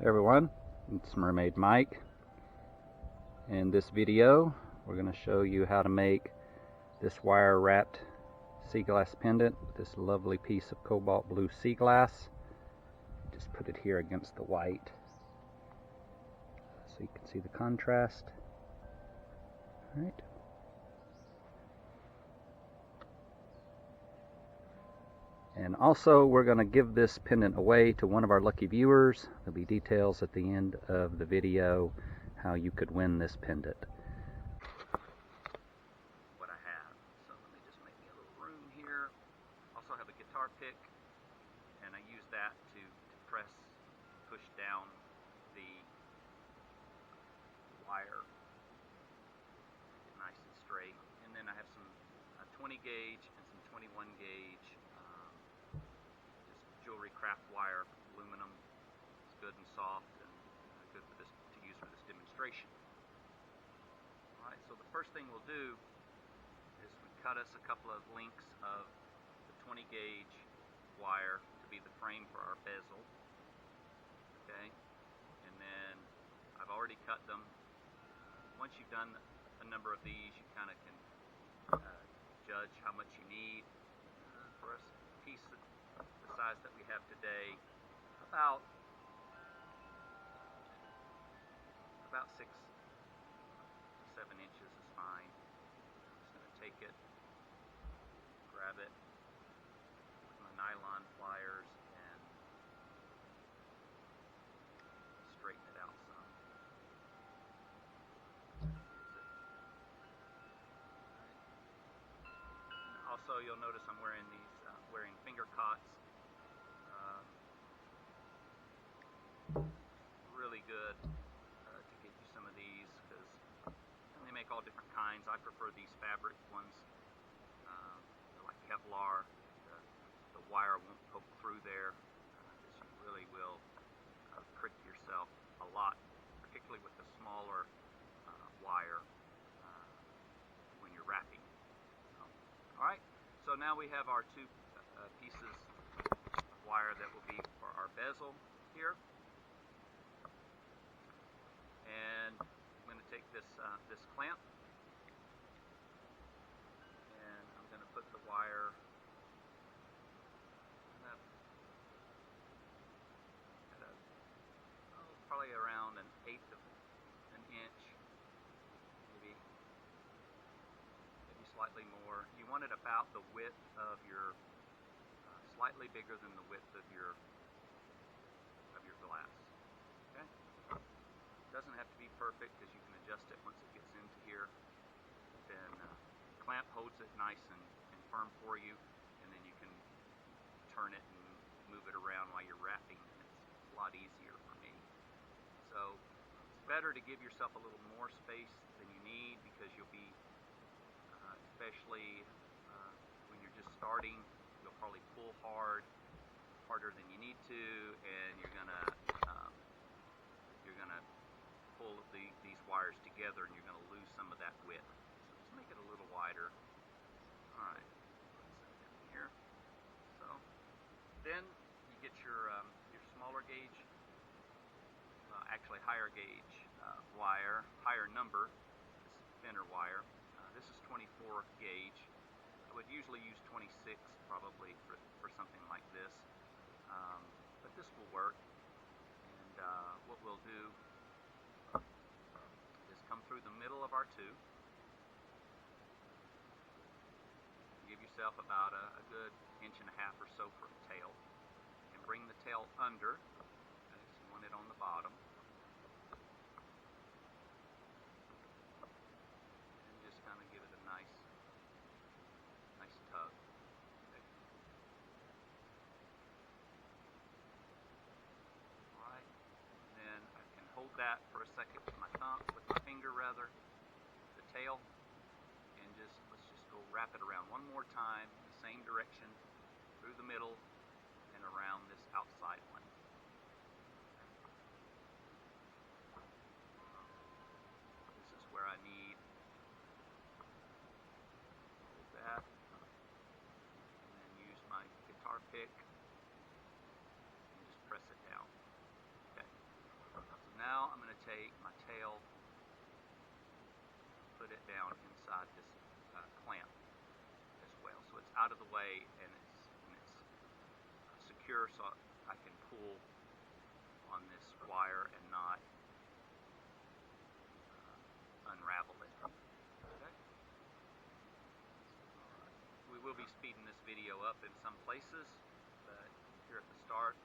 Hey everyone, it's Mermaid Mike. In this video we're going to show you how to make this wire wrapped sea glass pendant with this lovely piece of cobalt blue sea glass. Just put it here against the white so you can see the contrast. All right. And also we're going to give this pendant away to one of our lucky viewers. There'll be details at the end of the video how you could win this pendant. What I have. So let me just make me a little room here. Also have a guitar pick, and I use that to push down the wire nice and straight. And then I have some 20 gauge and some 21 gauge jewelry craft wire, aluminum. It's good and soft and good for this to use for this demonstration. Alright, so the first thing we'll do is we cut us a couple of links of the 20 gauge wire to be the frame for our bezel. Okay, and then I've already cut them. Once you've done a number of these, you kind of can judge how much you need for a piece the size that we have today. About 6 to 7 inches is fine. I'm just going to take it, grab it with my nylon pliers and straighten it out some. Also, you'll notice I'm wearing these finger cots. Really good to get you some of these because they make all different kinds. I prefer these fabric ones. They're like Kevlar. The wire won't poke through there. You really will prick yourself a lot, particularly with the smaller wire when you're wrapping. Alright, so now we have our two pieces of wire that will be for our bezel here. And I'm going to take this clamp and I'm going to put the wire at probably around 1/8 of an inch, maybe slightly more. You want it about the width of your, slightly bigger than the width of your glass. Okay. Doesn't have to be perfect because you can adjust it once it gets into here. Then clamp holds it nice and firm for you, and then you can turn it and move it around while you're wrapping. It's a lot easier for me. So it's better to give yourself a little more space than you need because you'll be, especially when you're just starting, you'll probably pull harder than you need to, and you're gonna pull these wires together, and you're going to lose some of that width. So just make it a little wider. All right, here. So then you get your smaller gauge, actually higher gauge wire, higher number. This is thinner wire. This is 24 gauge. I would usually use 26 probably for something like this, but this will work. And what we'll do is come through the middle of our tube. Give yourself about a good 1.5 inches or so for a tail, and bring the tail under. Okay, so you want it on the bottom, and just kind of give it a nice tug. Okay. All right, and then I can hold that for a second with my thumb, with my finger rather, the tail, and let's just go wrap it around one more time in the same direction through the middle and around this outside one. This is where I need hold that, and then use my guitar pick and just press it down. Okay. take my tail, put it down inside this clamp as well, so it's out of the way and it's secure, so I can pull on this wire and not unravel it. Okay. Alright. We will be speeding this video up in some places, but here at the start,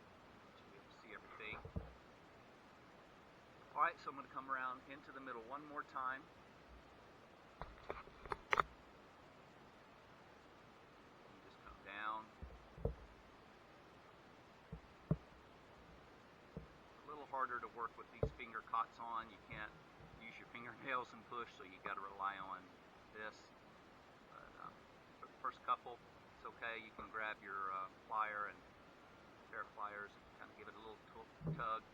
you'll be able to see everything. Alright, so I'm going to come around into the middle one more time. And just come down. It's a little harder to work with these finger cots on. You can't use your fingernails and push, so you got to rely on this. But for the first couple, it's okay. You can grab your plier and a pair of pliers and kind of give it a little tug.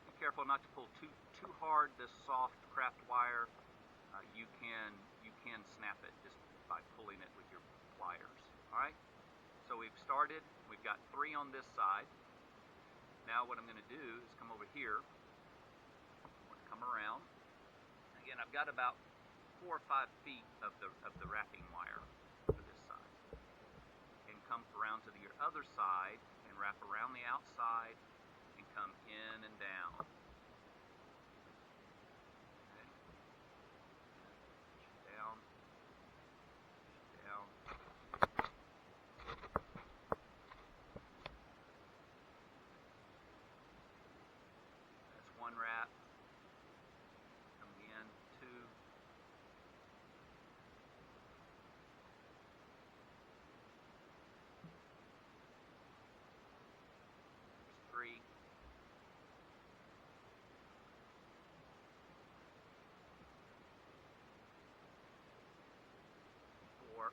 Be careful not to pull too hard this soft craft wire. You can snap it just by pulling it with your pliers. All right. So we've started. We've got 3 on this side. Now what I'm going to do is come over here. I'm going to come around. Again, I've got about 4 or 5 feet of the wrapping wire for this side, and come around to the other side and wrap around the outside and come in and down. Okay. Down, down. That's 1 wrap. Coming in, 2. 3. 4.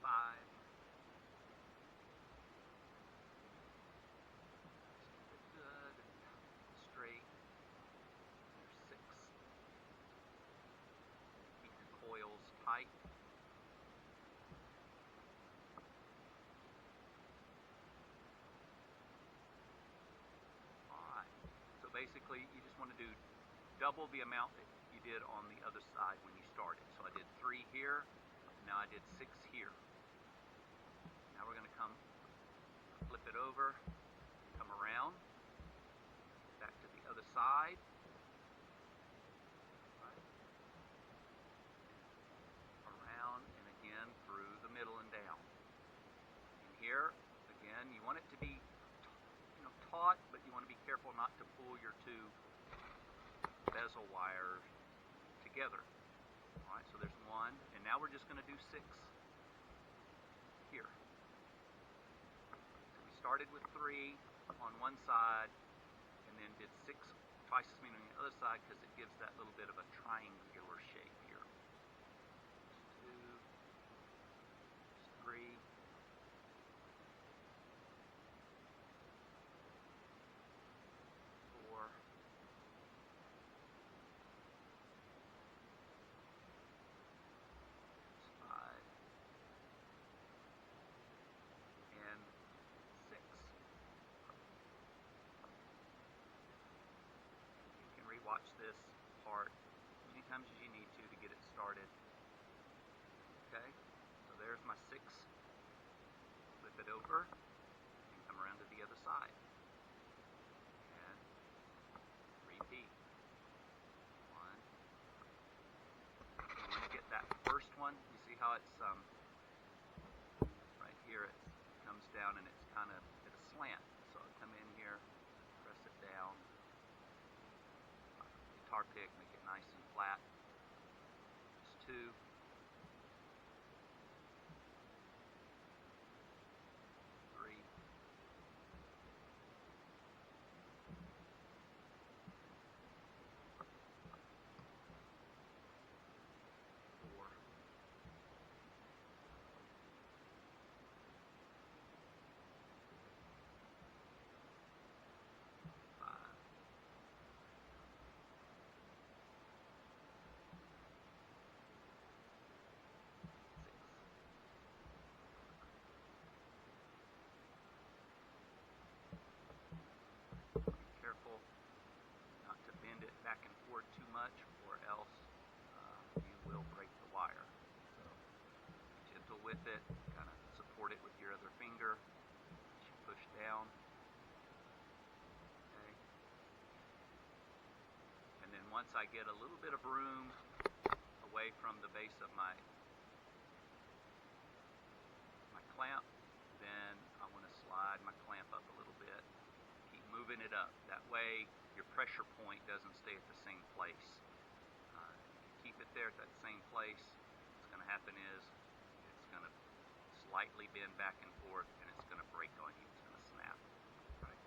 5. Good. Straight. There's 6. Keep your coils tight. Alright. So basically you just want to do double the amount that you did on the other side when you started. So I did 3 here, now I did 6 here. Now we're going to flip it over, come around, back to the other side. Right. Around and again through the middle and down. And here, again, you want it to be taut, but you want to be careful not to pull your 2 bezel wires together. Alright, so there's 1, and now we're just going to do 6 here. So we started with 3 on one side, and then did 6, twice as many on the other side, because it gives that little bit of a triangular shape here. 2, 3, 4, 5, and 6. You can rewatch this part many times as you need to get it started. Okay, so there's my 6. Flip it over and come around to the other side. And repeat. 1. You want to get that first one. You see how it's right here, it comes down and it's kind of at a slant. So I'll come in here, press it down, guitar pick, make it nice and flat. Just 2. 3. 4. 5. 6. much, or else you will break the wire. So be gentle with it, kind of support it with your other finger as you push down. Okay. And then once I get a little bit of room away from the base of my clamp, then I want to slide my clamp up a little bit. Keep moving it up. That way your pressure point doesn't stay at the same place. If you keep it there at that same place, what's going to happen is it's going to slightly bend back and forth, and it's going to break on you. It's going to snap. Right?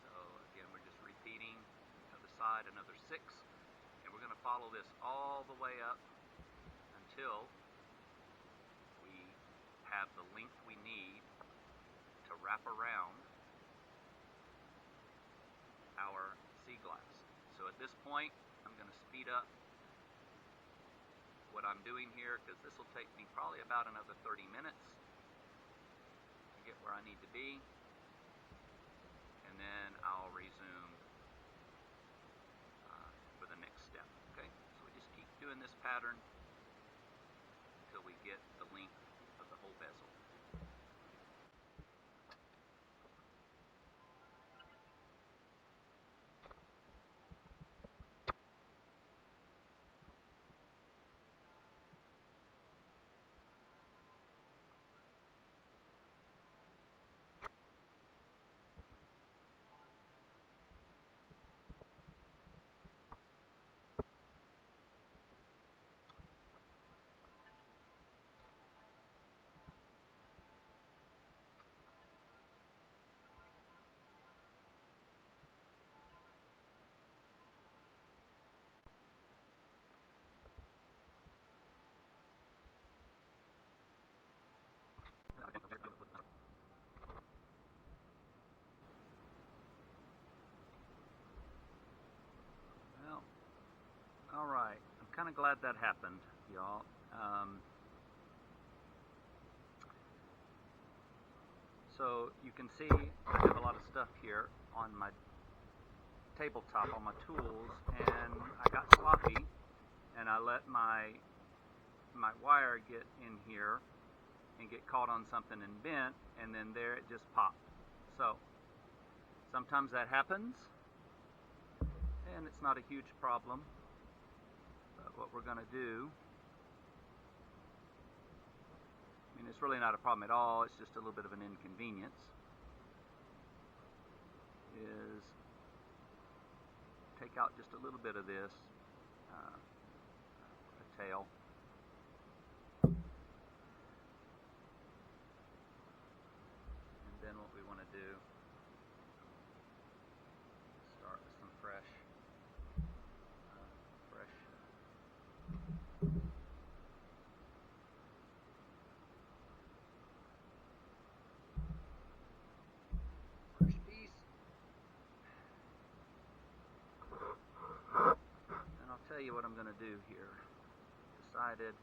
So again, we're just repeating the other side, another 6, and we're going to follow this all the way up until we have the length we need to wrap around our sea glass. So at this point, I'm going to speed up what I'm doing here, because this will take me probably about another 30 minutes to get where I need to be, and then I'll resume for the next step. Okay, so we just keep doing this pattern until we get the length of the whole bezel. Well, all right. I'm kind of glad that happened, y'all. So you can see I have a lot of stuff here on my tabletop, on my tools, and I got sloppy, and I let my wire get in here and get caught on something and bent, and then there it just popped. So sometimes that happens, and it's not a huge problem. But what we're going to do, I mean, it's really not a problem at all, it's just a little bit of an inconvenience, is take out just a little bit of this tail. And then what we want to do, start with some fresh piece. And I'll tell you what I'm going to do here. Decided,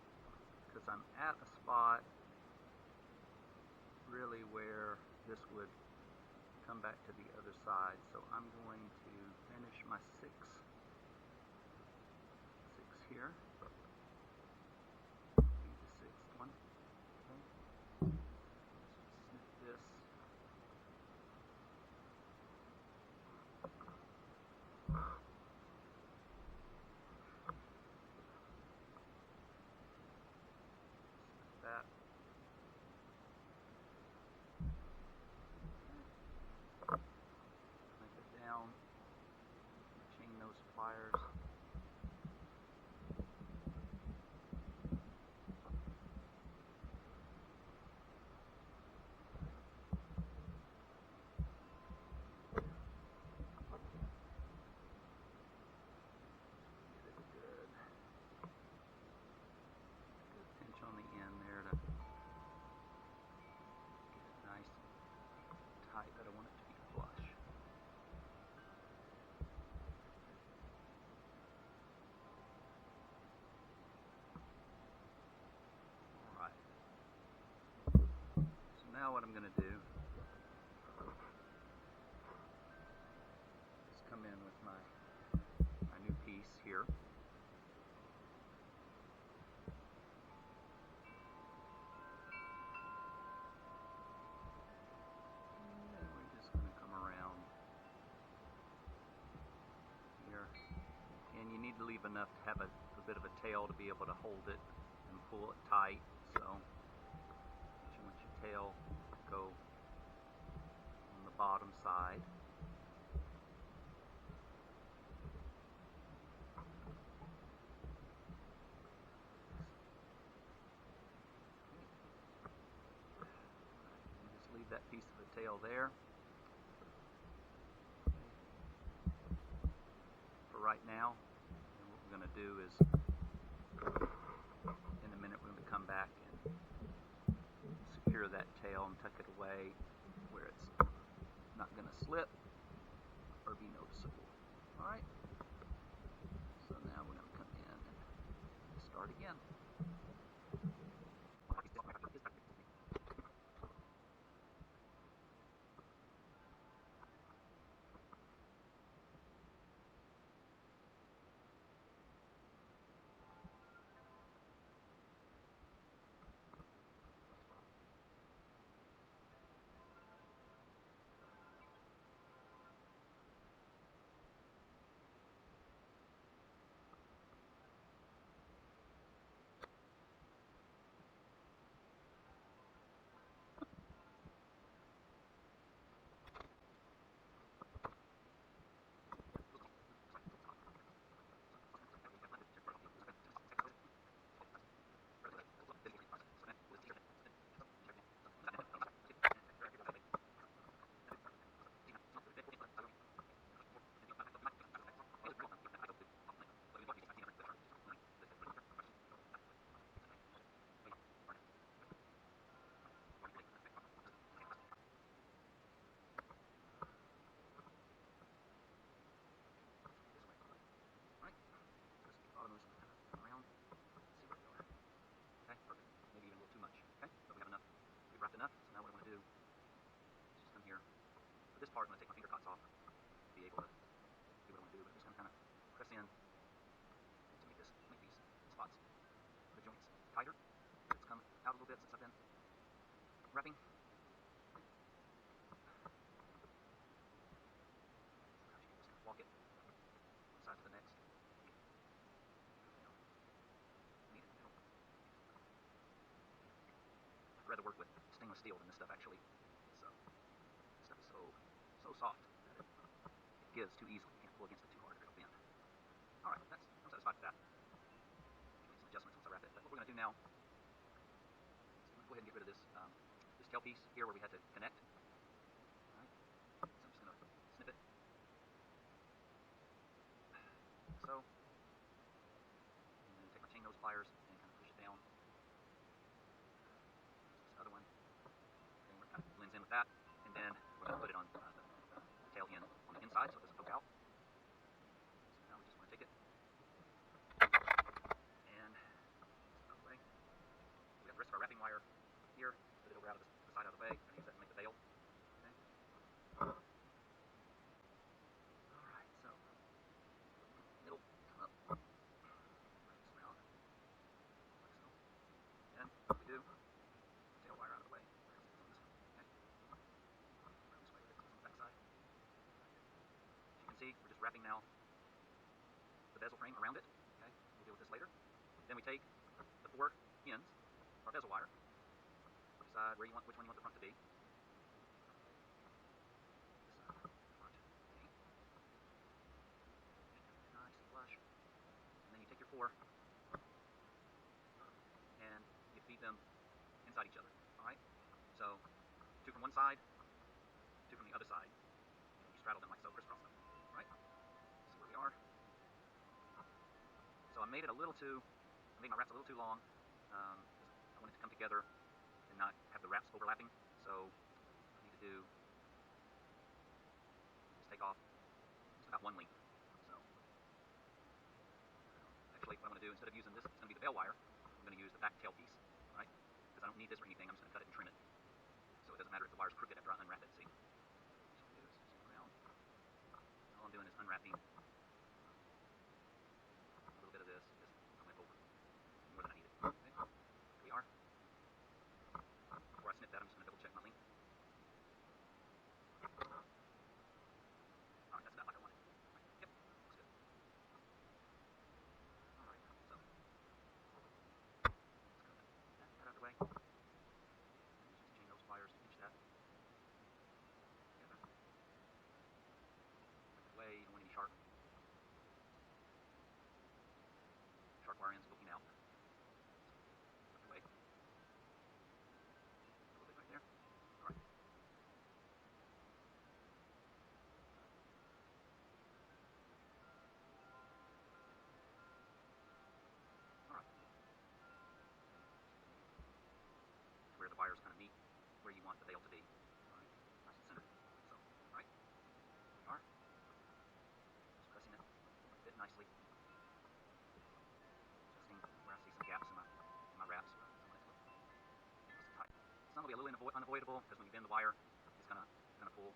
because I'm at a spot really where this would come back to the other side, so I'm going to finish my 6 here. Be the 6th one. Okay. Snip this. That. Clamp it down, chain those pliers. But I want it to be flush. Alright. So now what I'm going to do is come in with my new piece here. leave enough to have a bit of a tail to be able to hold it and pull it tight. So you want your tail to go on the bottom side. Just leave that piece of the tail there. For right now, and what we're going to do is, in a minute, we're going to come back and secure that tail and tuck it away where it's not going to slip or be noticeable. Alright, so now we're going to come in and start again. Enough. So now what I'm going to do is just come here. For this part, I'm going to take my finger cuts off to be able to do what I want to do. But I'm just going to kind of press in to make these spots, the joints tighter. It's come out a little bit since I've been wrapping. So now you can just kind of walk it one side to the next. I'd rather work with stainless steel than this stuff actually. So this stuff is so soft that it gives too easily. You can't pull against it too hard or it'll bend. Alright, I'm satisfied with that. Make some adjustments once I wrap it. But what we're going to do now is we're going to go ahead and get rid of this tail piece here where we had to connect. Alright, so I'm just going to snip it. So, and then take my chain nose pliers and kind of push it down. Other one, and we're kind of blends in with that, and then we're going to put it on the tail end on the inside so it doesn't poke out. So now we just want to take it and out of the way. We got the rest of our wrapping wire here. Put it over out of the side out of the way. We're going to use that to make the veil. Okay. All right, so it'll come up right around like so. And what we do. Tail wire out of the way. Okay. This way with it on the back side. As you can see, we're just wrapping now the bezel frame around it. Okay, we'll deal with this later. Then we take the 4 ends of our bezel wire. Decide which one you want the front to be. This side, front. Okay. Nice and flush. And then you take your 4 and you feed them inside each other. Alright? So 2 from one side, 2 from the other side. And you straddle them like so, crisscross them. Alright? So where we are. So I made my wraps a little too long. I want it to come together and not have the wraps overlapping. So what I need to do is take off just about 1 length. So actually what I'm going to do, instead of using this, it's going to be the veil wire, I'm going to use the back tail piece. Alright? Because I don't need this for anything, I'm just going to cut it and trim it. So it doesn't matter if the wire's crooked after I unwrap it, see? So what I do is just go around. All I'm doing is unwrapping a little bit of this, just I went over more than I needed. Okay? Here we are. Before I snip that, I'm just going to double check my length. Alright, that's about like I want it. Yep, looks good. the wires kind of meet where you want the veil to be. All right, nice and centered. So, all right, there we are. Just pressing it to fit nicely. Adjusting where I see some gaps in my wraps. So I want it to look nice and tight. Some will be a little unavoidable because when you bend the wire, it's gonna pull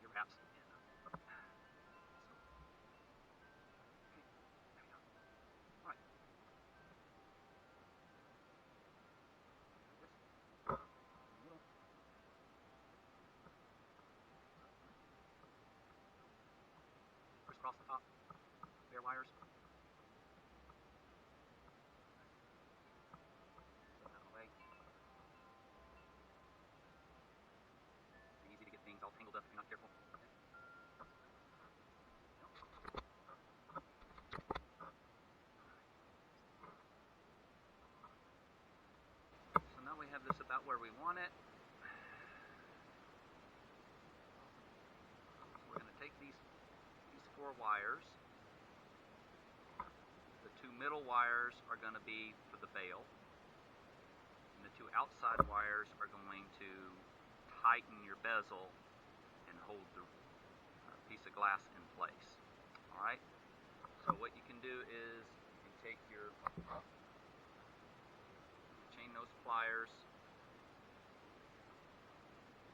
your wraps in. So, okay, there we go. All right. Crisscross the top, bare wires. Slip that away. It's easy to get things all tangled up if you're not careful. So now we have this about where we want it. So we're going to take these 4 wires. The 2 middle wires are going to be for the veil, and the 2 outside wires are going to tighten your bezel and hold the piece of glass in place. Alright, so what you can do is you take your, chain those pliers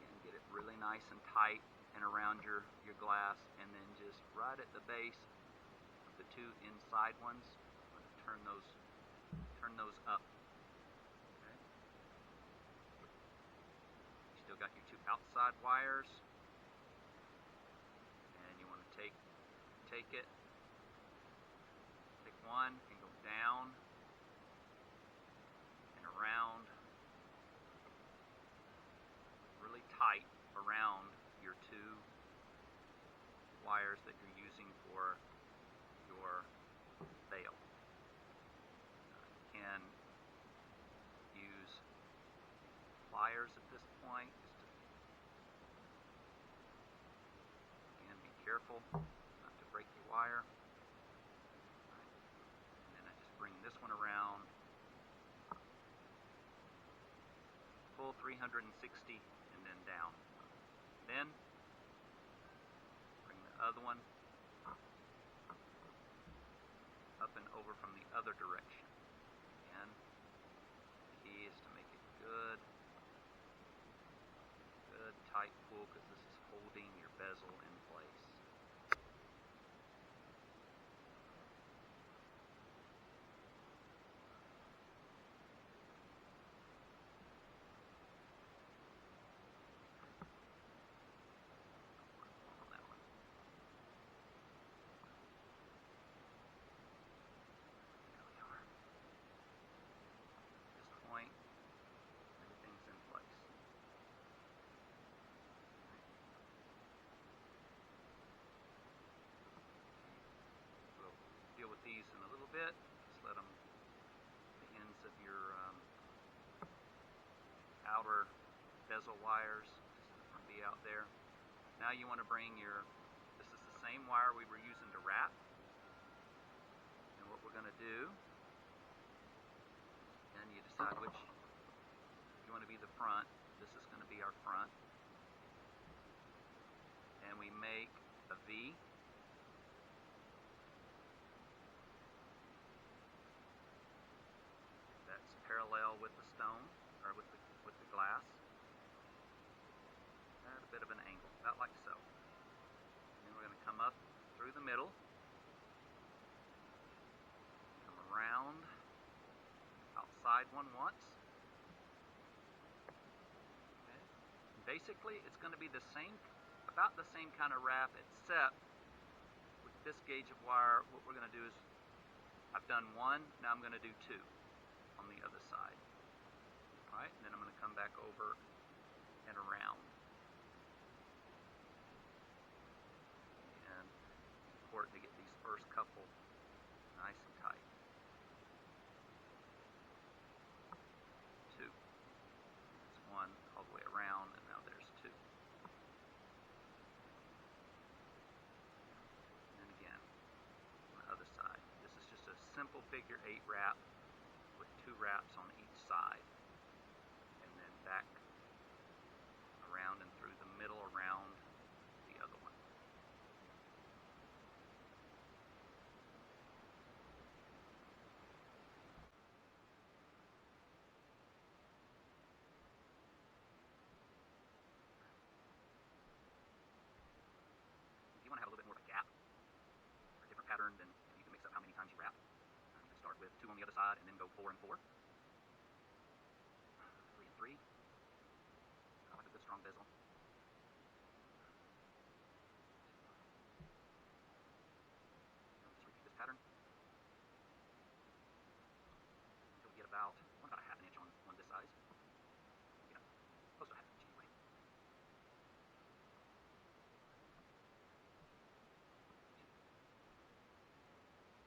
and get it really nice and tight and around your glass, and then just right at the base of the 2 inside ones, turn those up. Okay. You still got your 2 outside wires, and you want to take one and go down and around really tight around your 2 wires that you're using for your veil. You can use pliers at this point, just to, again, be careful not to break your wire. Right. And then I just bring this one around, full 360, and then down. Then bring the other one up and over from the other direction. Again, the key is to make it good tight pull, because this is holding your bezel in place. Everything's in place. We'll deal with these in a little bit. Just let them, the ends of your outer bezel wires, just let them be out there. Now you want to bring this is the same wire we were using to wrap. And what we're going to do, then you decide which you want to be the front. This is going to be our front. And we make a V. That's parallel with the stone, or with the glass. At a bit of an angle, about like so. Then we're going to come up through the middle, come around, outside one once. Okay. Basically, it's going to be about the same kind of wrap, except with this gauge of wire, what we're going to do is, I've done 1, now I'm going to do 2 on the other side. Alright, and then I'm going to come back over and around. And it's important to get these first couple nice and tight. 2. That's 1 all the way around, and now there's 2. And then again, on the other side. This is just a simple figure 8 wrap with 2 wraps on each side, and then back around and through the middle around the other one. If you want to have a little bit more of a gap or a different pattern, then you can mix up how many times you wrap. You can start with 2 on the other side and then go 4 and 4. 3 and 3. I like a good strong bezel. Just repeat this pattern until we get about a half an inch on this size. You know, close to a half inch anyway.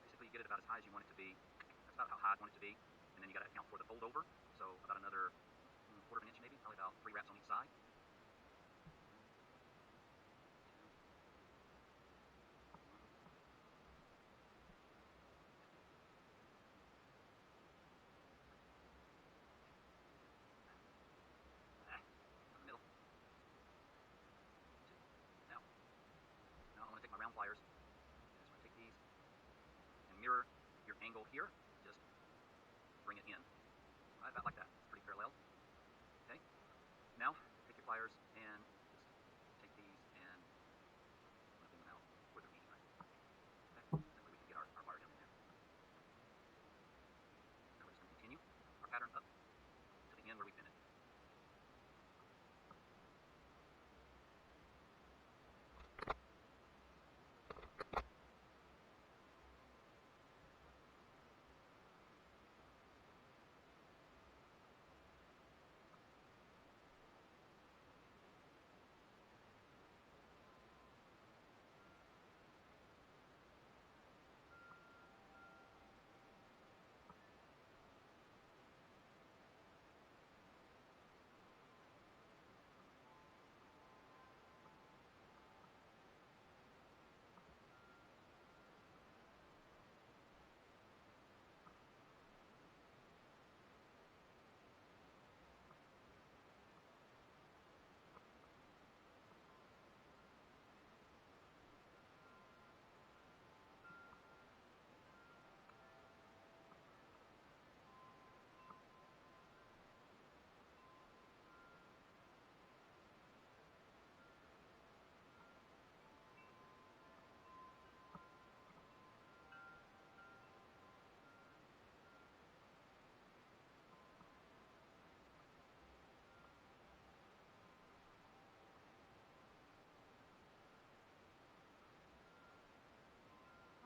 Basically, you get it about as high as you want it to be. That's about how high I want it to be, and then you got to account for the fold over. So about another quarter of an inch maybe, probably about 3 wraps on each side. In the middle. Now I'm going to take my round pliers. I just want to take these and mirror your angle here. Just bring it in. Right, about like that. It's pretty parallel. Okay. Now take your pliers and just take these and bring them out where they're meeting. Okay. That way we can get our wire down in there. Now we're just going to continue our pattern up to the end where we finished.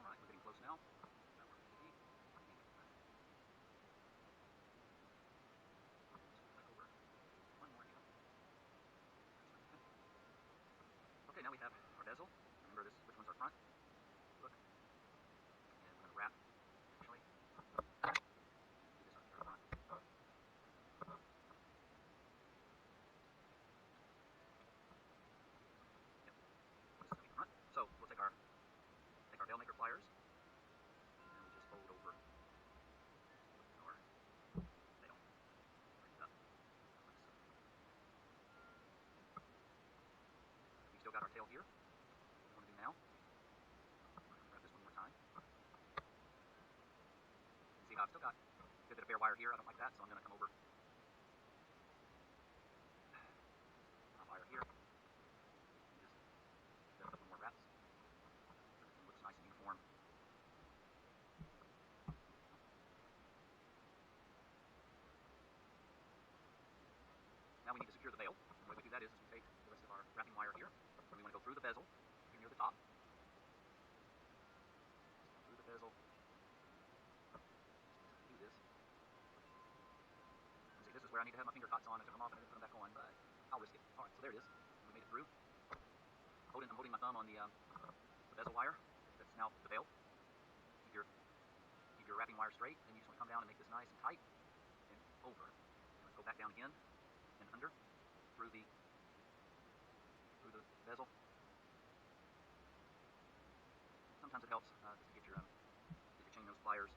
Alright, we're getting close now. About where we need to be. Back over. One more here. Okay, now we have our bezel. Remember this, which one's our front? Look. And we're going to wrap, actually. Do this up here front. Yep. This is going to be front. So we'll take our veil maker pliers, and we just fold over our veil. Bring it up like so. We still got our tail here. What we want to do now, I'm going to grab this one more time. You see how I've still got a good bit of bare wire here. I don't like that, so I'm going to come over our wire here. Just set up a couple more wraps. Everything looks nice and uniform. Now we need to secure the veil. And the way we do that is we take the rest of our wrapping wire here, and we want to go through the bezel here near the top. Just through the bezel. Do this. And see, this is where I need to have my finger cots on. I took them off and I didn't put them back on, but I'll risk it. Alright, so there it is. We made it through. I'm holding my thumb on the bezel wire. That's now the veil. Keep your wrapping wire straight, and you just want to come down and make this nice and tight, and over. And let's go back down again and under through the bezel. Sometimes it helps just to get your chain nose pliers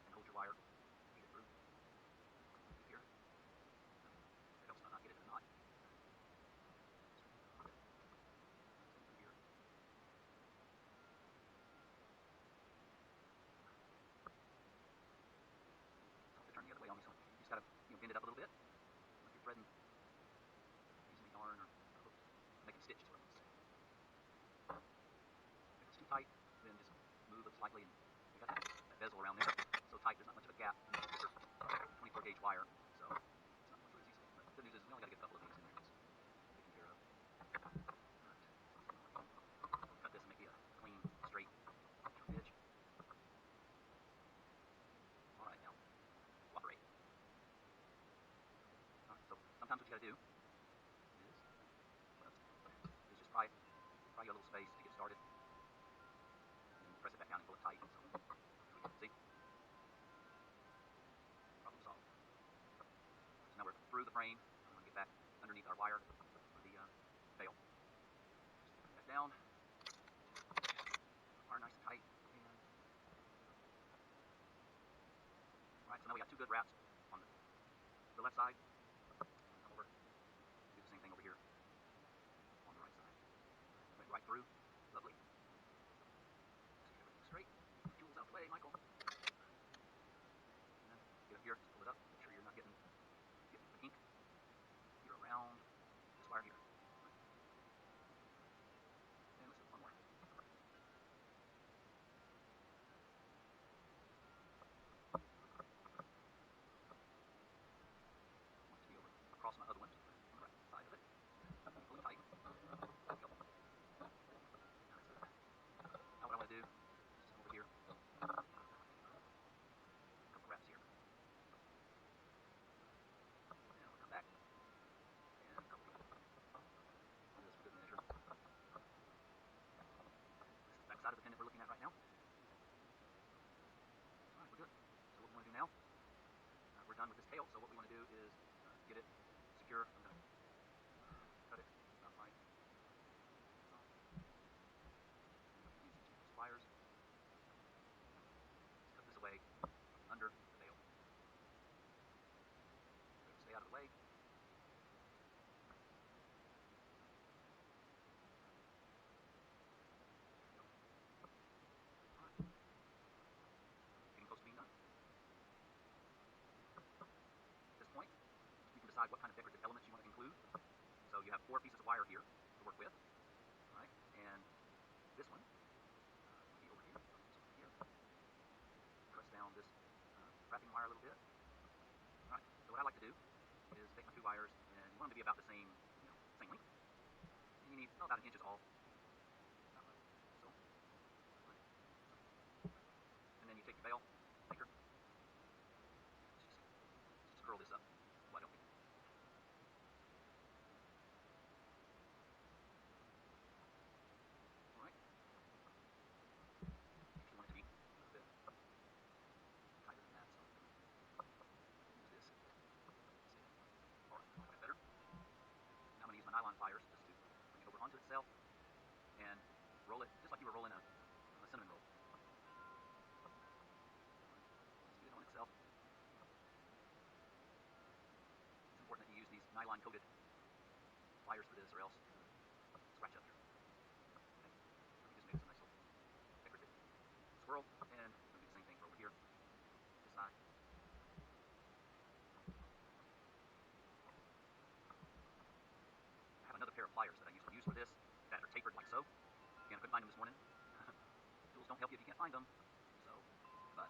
and hold your wire, feed it through. gap, 24 gauge wire, so it's not much as easy. But the good news is we only got to get a couple of these in there. It's taken care of. Right. Cut this and make it a clean, straight edge. All right, now cooperate. All right, so sometimes what you got to do is just pry you a little space to get started, and press it back down and pull it tight. So see, problem solved. So now we're through the frame. I'm going to get back underneath our wire for the bail. Just put that down. Wire nice and tight. And all right, so now we got two good wraps on the left side. Come over, do the same thing over here on the right side. Went right through. Lovely. Just get everything straight. Tools out the way, Michael. And then get up here, pull it up. Make sure you're not getting the ink. You're around this wire here. And let's do one more. Want to be over across my other one, on the right side of it. Pull it tight. There we go. Now what I want to do is come over here. A couple wraps here. And we'll come back. And a couple here. Do this for good measure. This is the back side of the pendant we're looking at right now. Alright, we're good. So what we want to do now, we're done with this tail, so what we want to do is get it secure. I'm going to cut it about right. Use these pliers. Cut this away under the bail. Stay out of the way. Getting close to being done. At this point, you can decide what kind of decorative elements you want to include. So you have 4 pieces of wire here to work with. All right, and this one will be over here. Here. Press down this wrapping wire a little bit. All right, so what I like to do is take my 2 wires, and you want them to be about the same, same length. And you need about an inch is all. So, right. And then you take your bail, maker. Just curl this up. Why don't we? All right. If you want it to be a little bit tighter than that, so use this. All right, quite better. Now I'm going to use my nylon pliers just to bring it over onto itself and roll it just like you were rolling a cinnamon roll. Just get it on itself. It's important that you use these nylon coated pliers for this, or else scratch up here. Okay. So we just made us a nice little decorative swirl, and we'll do the same thing for over here, this side. I have another pair of pliers that I used to use for this that are tapered like so. Again, I couldn't find them this morning. Tools don't help you if you can't find them. So, but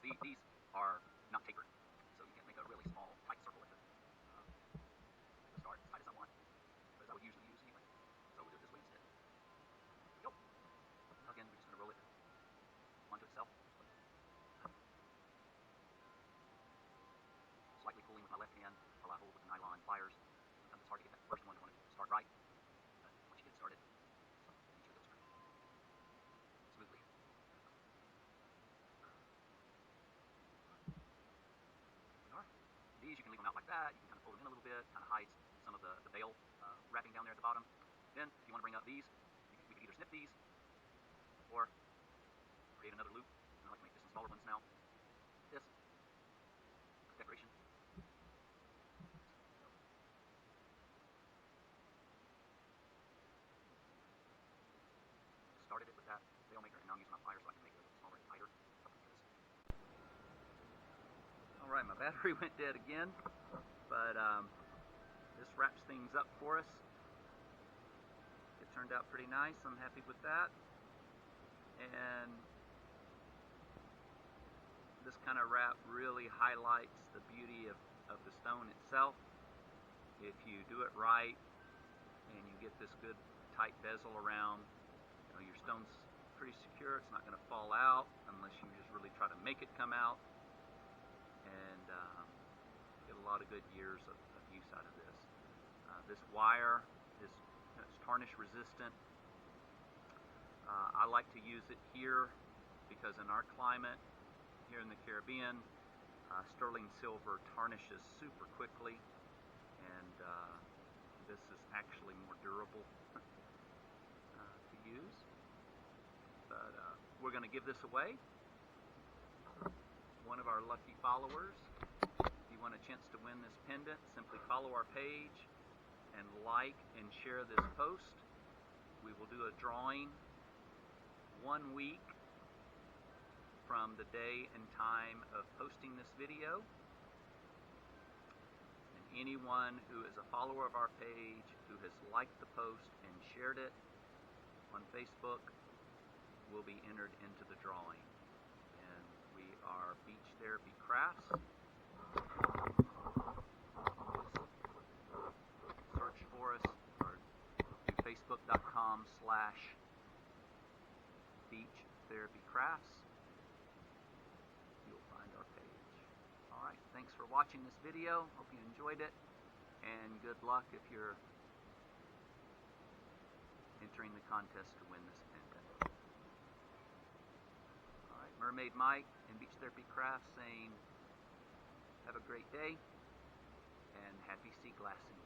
these are not tapered, so you can make a really small, tight circle at the start, as tight as I want, as I would usually use anyway. So we'll do it this way instead. There we go. Now again, we're just going to roll it onto itself. Slightly pulling with my left hand while I hold with the nylon pliers. Sometimes it's hard to get that first one to want to start right, but once you get started, make sure it goes smoothly. There we are. These you can leave them out like that. You can kind of fold them in a little bit, kind of hides some of the bail wrapping down there at the bottom. Then, if you want to bring up these, we could either snip these or create another loop. I like to make this some smaller ones now. This decoration. Started it with that bail maker, and now I'm using my pliers so I can make it a little smaller and tighter. Alright, my battery went dead again, but this wraps things up for us. It turned out pretty nice. I'm happy with that. And This kind of wrap really highlights the beauty of the stone itself. If you do it right and you get this good tight bezel around, your stone's pretty secure. It's not going to fall out unless you just really try to make it come out, and get a lot of good years of use out of this. This wire is tarnish resistant. I like to use it here because in our climate here in the Caribbean, sterling silver tarnishes super quickly, and this is actually more durable to use. But we're going to give this away. One of our lucky followers. If you want a chance to win this pendant, simply follow our page and like and share this post. We will do a drawing 1 week from the day and time of posting this video. And anyone who is a follower of our page, who has liked the post and shared it on Facebook, will be entered into the drawing. And we are Beach Therapy Crafts. Search for us or do facebook.com/Beach Therapy Crafts. You'll find our page. Alright, thanks for watching this video. Hope you enjoyed it. And good luck if you're entering the contest to win this pendant. Alright, Mermaid Mike and Beach Therapy Crafts saying have a great day and happy sea glassing.